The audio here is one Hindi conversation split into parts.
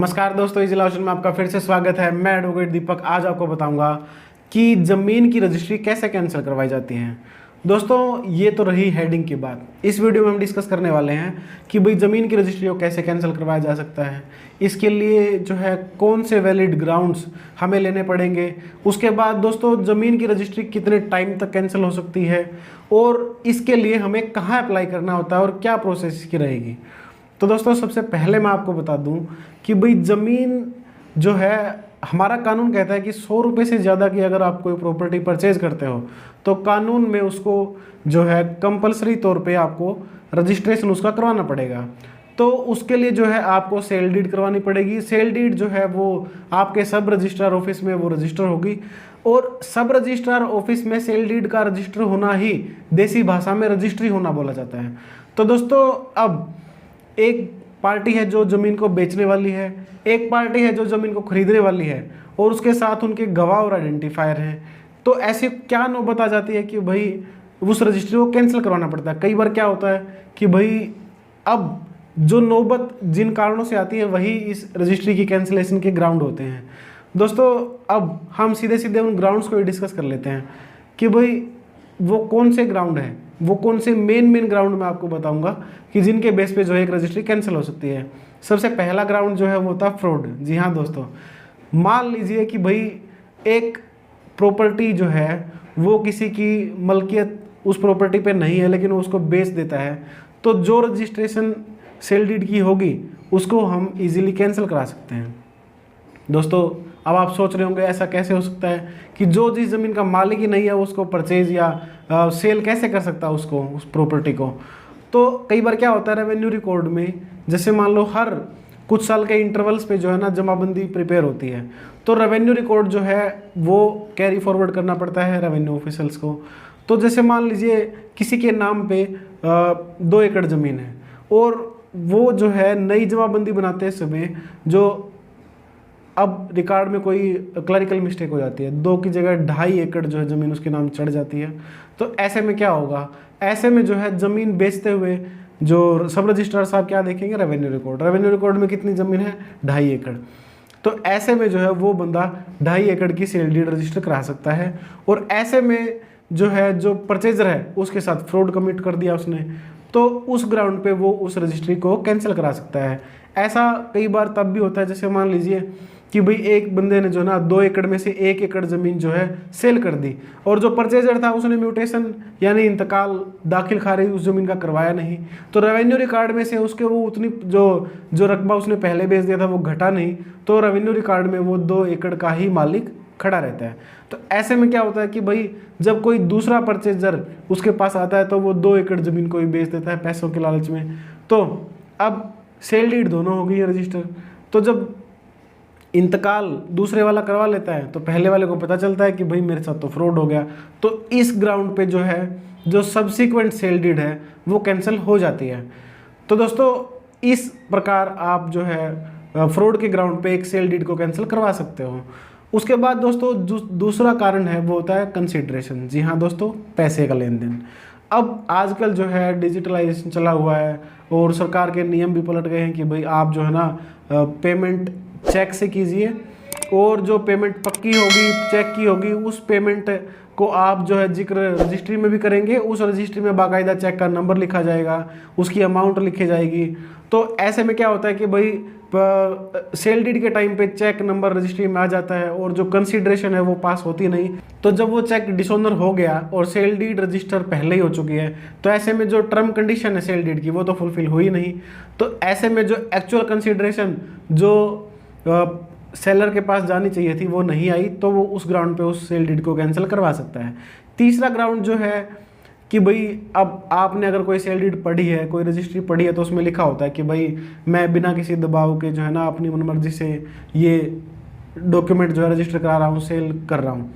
नमस्कार दोस्तों, इस इलाशन में आपका फिर से स्वागत है। मैं एडवोकेट दीपक आज आपको बताऊंगा कि ज़मीन की रजिस्ट्री कैसे कैंसिल करवाई जाती है। दोस्तों, ये तो रही हेडिंग की बात। इस वीडियो में हम डिस्कस करने वाले हैं कि भाई ज़मीन की रजिस्ट्री को कैसे कैंसिल करवाया जा सकता है, इसके लिए जो है कौन से वैलिड ग्राउंड्स हमें लेने पड़ेंगे। उसके बाद दोस्तों, ज़मीन की रजिस्ट्री कितने टाइम तक कैंसिल हो सकती है और इसके लिए हमें कहाँ अप्लाई करना होता है और क्या प्रोसेस इसकी रहेगी। तो दोस्तों, सबसे पहले मैं आपको बता दूं कि भाई ज़मीन जो है, हमारा कानून कहता है कि 100 रुपये से ज़्यादा की अगर आप कोई प्रॉपर्टी परचेज करते हो तो कानून में उसको जो है कंपलसरी तौर पे आपको रजिस्ट्रेशन उसका करवाना पड़ेगा। तो उसके लिए जो है आपको सेल डीड करवानी पड़ेगी। सेल डीड जो है वो आपके सब रजिस्ट्रार ऑफिस में वो रजिस्टर होगी और सब रजिस्ट्रार ऑफिस में सेल डीड का रजिस्टर होना ही देसी भाषा में रजिस्ट्री होना बोला जाता है। तो दोस्तों, अब एक पार्टी है जो ज़मीन को बेचने वाली है, एक पार्टी है जो ज़मीन को खरीदने वाली है और उसके साथ उनके गवाह और आइडेंटिफायर हैं। तो ऐसे क्या नौबत आ जाती है कि भाई उस रजिस्ट्री को कैंसिल करवाना पड़ता है। कई बार क्या होता है कि भाई अब जो नौबत जिन कारणों से आती है वही इस रजिस्ट्री की कैंसिलेशन के ग्राउंड होते हैं। दोस्तों, अब हम सीधे सीधे उन ग्राउंड्स को डिस्कस कर लेते हैं कि भाई वो कौन से ग्राउंड है, वो कौन से मेन ग्राउंड मैं आपको बताऊंगा कि जिनके बेस पे जो है एक रजिस्ट्री कैंसिल हो सकती है। सबसे पहला ग्राउंड जो है वो होता है फ्रॉड। जी हाँ दोस्तों, मान लीजिए कि भाई एक प्रॉपर्टी जो है वो किसी की मलकियत उस प्रॉपर्टी पे नहीं है लेकिन वो उसको बेच देता है, तो जो रजिस्ट्रेशन सेल डीड की होगी उसको हम इजीली कैंसिल करा सकते हैं। दोस्तों, अब आप सोच रहे होंगे ऐसा कैसे हो सकता है कि जो जिस ज़मीन का मालिक ही नहीं है उसको परचेज या सेल कैसे कर सकता है उसको, उस प्रॉपर्टी को। तो कई बार क्या होता है रेवेन्यू रिकॉर्ड में, जैसे मान लो हर कुछ साल के इंटरवल्स पे जो है ना जमाबंदी प्रिपेयर होती है, तो रेवेन्यू रिकॉर्ड जो है वो कैरी फॉरवर्ड करना पड़ता है रेवेन्यू ऑफिसर्स को। तो जैसे मान लीजिए किसी के नाम पे 2 एकड़ ज़मीन है और वो जो है नई जमाबंदी बनाते समय जो अब रिकॉर्ड में कोई क्लरिकल मिस्टेक हो जाती है, 2 की जगह 2.5 एकड़ जो है ज़मीन उसके नाम चढ़ जाती है। तो ऐसे में क्या होगा, ऐसे में जो है ज़मीन बेचते हुए जो सब रजिस्ट्रार साहब क्या देखेंगे, रेवेन्यू रिकॉर्ड। रेवेन्यू रिकॉर्ड में कितनी ज़मीन है, 2.5 एकड़। तो ऐसे में जो है वो बंदा 2.5 एकड़ की सेल डीड रजिस्टर करा सकता है और ऐसे में जो है जो परचेजर है उसके साथ फ्रॉड कमिट कर दिया उसने, तो उस ग्राउंड पे वो उस रजिस्ट्री को कैंसिल करा सकता है। ऐसा कई बार तब भी होता है, जैसे मान लीजिए कि भाई एक बंदे ने जो ना 2 एकड़ में से 1 एकड़ ज़मीन जो है सेल कर दी और जो परचेजर था उसने म्यूटेशन यानी इंतकाल दाखिल खारिज उस ज़मीन का करवाया नहीं, तो रेवेन्यू रिकॉर्ड में से उसके वो उतनी जो रकबा उसने पहले बेच दिया था वो घटा नहीं, तो रेवेन्यू रिकॉर्ड में वो 2 एकड़ का ही मालिक खड़ा रहता है। तो ऐसे में क्या होता है कि भाई जब कोई दूसरा परचेजर उसके पास आता है तो वो 2 एकड़ ज़मीन को ही बेच देता है पैसों के लालच में। तो अब सेल डीड दोनों हो गई है रजिस्टर। तो जब इंतकाल दूसरे वाला करवा लेता है तो पहले वाले को पता चलता है कि भाई मेरे साथ तो फ्रॉड हो गया, तो इस ग्राउंड पे जो है जो सब्सिक्वेंट सेल डीड है वो कैंसिल हो जाती है। तो दोस्तों, इस प्रकार आप जो है फ्रॉड के ग्राउंड पे एक सेल डीड को कैंसिल करवा सकते हो। उसके बाद दोस्तों दूसरा कारण है वो होता है कंसिडरेशन। जी हाँ दोस्तों, पैसे का लेन देन। अब आजकल जो है डिजिटलाइजेशन चला हुआ है और सरकार के नियम भी पलट गए हैं कि भाई आप जो है ना पेमेंट चेक से कीजिए और जो पेमेंट पक्की होगी चेक की होगी उस पेमेंट को आप जो है जिक्र रजिस्ट्री में भी करेंगे। उस रजिस्ट्री में बाकायदा चेक का नंबर लिखा जाएगा, उसकी अमाउंट लिखी जाएगी। तो ऐसे में क्या होता है कि भाई सेल डीड के टाइम पे चेक नंबर रजिस्ट्री में आ जाता है और जो कंसीडरेशन है वो पास होती नहीं। तो जब वो चेक डिसऑनर हो गया और सेल डीड रजिस्टर पहले ही हो चुकी है, तो ऐसे में जो टर्म कंडीशन है सेल डीड की वो तो फुलफिल हुई नहीं। तो ऐसे में जो एक्चुअल कंसीडरेशन जो सेलर के पास जानी चाहिए थी वो नहीं आई, तो वो उस ग्राउंड पे उस सेल डीड को कैंसिल करवा सकता है। तीसरा ग्राउंड जो है कि भाई अब आपने अगर कोई सेल डीड पढ़ी है, कोई रजिस्ट्री पढ़ी है, तो उसमें लिखा होता है कि भाई मैं बिना किसी दबाव के जो है ना अपनी मनमर्जी से ये डॉक्यूमेंट जो है रजिस्टर करा रहा हूँ, सेल कर रहा हूँ।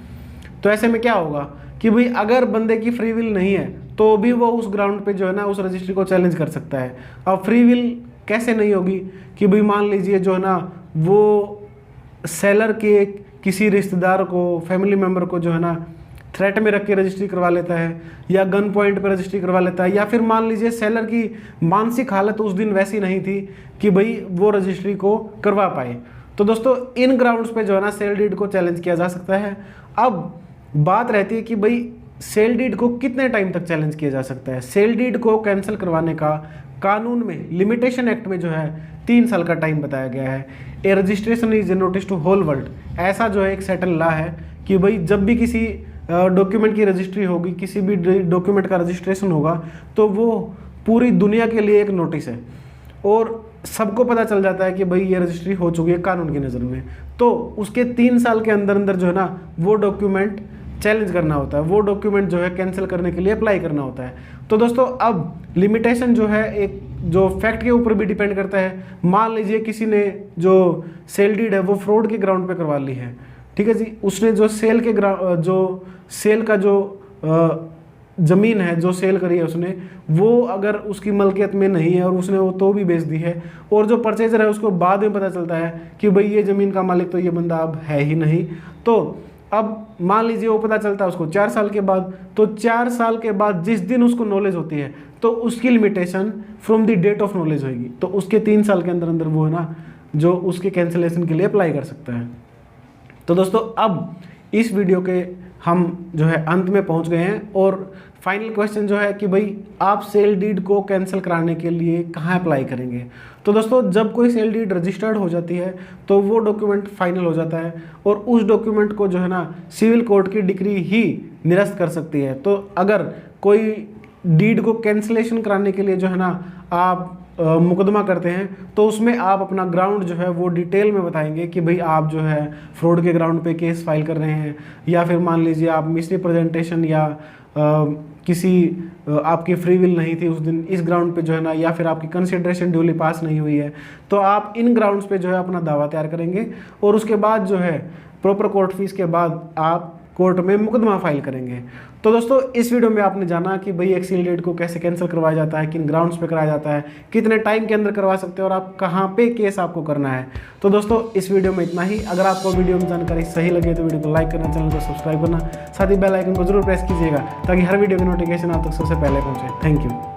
तो ऐसे में क्या होगा कि भाई अगर बंदे की फ्री विल नहीं है तो भी वो उस ग्राउंड पे जो है ना उस रजिस्ट्री को चैलेंज कर सकता है। अब फ्री विल कैसे नहीं होगी कि भाई मान लीजिए जो है ना वो सेलर के किसी रिश्तेदार को, फैमिली मेम्बर को जो है ना थ्रेट में रख के रजिस्ट्री करवा लेता है या गन पॉइंट पर रजिस्ट्री करवा लेता है, या फिर मान लीजिए सेलर की मानसिक हालत उस दिन वैसी नहीं थी कि भाई वो रजिस्ट्री को करवा पाए, तो दोस्तों इन ग्राउंड्स पे जो है ना सेल डीड को चैलेंज किया जा सकता है। अब बात रहती है कि भाई सेल डीड को कितने टाइम तक चैलेंज किया जा सकता है। सेल डीड को कैंसिल करवाने का कानून में, लिमिटेशन एक्ट में जो है 3 साल का टाइम बताया गया है। A registration is a notice to whole world, ऐसा जो है एक सेटल लॉ है कि भाई जब भी किसी डॉक्यूमेंट की रजिस्ट्री होगी, किसी भी डॉक्यूमेंट का रजिस्ट्रेशन होगा, तो वो पूरी दुनिया के लिए एक नोटिस है और सबको पता चल जाता है कि भाई ये रजिस्ट्री हो चुकी है कानून की नज़र में। तो उसके 3 साल के अंदर अंदर जो है ना वो डॉक्यूमेंट चैलेंज करना होता है, वो डॉक्यूमेंट जो है कैंसिल करने के लिए अप्लाई करना होता है। तो दोस्तों अब लिमिटेशन जो है एक जो फैक्ट के ऊपर भी डिपेंड करता है। मान लीजिए किसी ने जो सेल डीड है वो फ्रॉड के ग्राउंड पे करवा ली है, ठीक है जी, उसने जो सेल का जो ज़मीन है जो सेल करी है उसने, वो अगर उसकी मलकियत में नहीं है और उसने वो तो भी बेच दी है, और जो परचेजर है उसको बाद में पता चलता है कि भाई ये ज़मीन का मालिक तो ये बंदा अब है ही नहीं, तो अब मान लीजिए वो पता चलता है उसको 4 साल के बाद, तो 4 साल के बाद जिस दिन उसको नॉलेज होती है तो उसकी limitation from the date of knowledge होगी, तो उसके 3 साल के अंदर अंदर वो है ना जो उसके कैंसिलेशन के लिए अप्लाई कर सकता है। तो दोस्तों अब इस वीडियो के हम जो है अंत में पहुंच गए हैं और फाइनल क्वेश्चन जो है कि भाई आप सेल डीड को कैंसिल कराने के लिए कहाँ अप्लाई करेंगे। तो दोस्तों जब कोई सेल डीड रजिस्टर्ड हो जाती है तो वो डॉक्यूमेंट फाइनल हो जाता है और उस डॉक्यूमेंट को जो है ना सिविल कोर्ट की डिक्री ही निरस्त कर सकती है। तो अगर कोई डीड को कैंसिलेशन कराने के लिए जो है ना आप मुकदमा करते हैं तो उसमें आप अपना ग्राउंड जो है वो डिटेल में बताएंगे कि भाई आप जो है फ्रॉड के ग्राउंड पे केस फाइल कर रहे हैं, या फिर मान लीजिए आप मिसरिप्रेजेंटेशन या किसी आपकी फ्री विल नहीं थी उस दिन इस ग्राउंड पे जो है ना, या फिर आपकी कंसिडरेशन ड्यूली पास नहीं हुई है, तो आप इन ग्राउंड्स पे जो है अपना दावा तैयार करेंगे और उसके बाद जो है प्रॉपर कोर्ट फीस के बाद आप कोर्ट में मुकदमा फाइल करेंगे। तो दोस्तों इस वीडियो में आपने जाना कि भाई एक सेल डीड को कैसे कैंसिल करवाया जाता है, किन ग्राउंड्स पे कराया जाता है, कितने टाइम के अंदर करवा सकते हैं और आप कहाँ पे केस आपको करना है। तो दोस्तों इस वीडियो में इतना ही। अगर आपको वीडियो में जानकारी सही लगे तो वीडियो को लाइक करना, चैनल को सब्सक्राइब करना, साथ ही बेल आइकन को जरूर प्रेस कीजिएगा ताकि हर वीडियो की नोटिफिकेशन आप तक सबसे पहले पहुँचे। Thank you.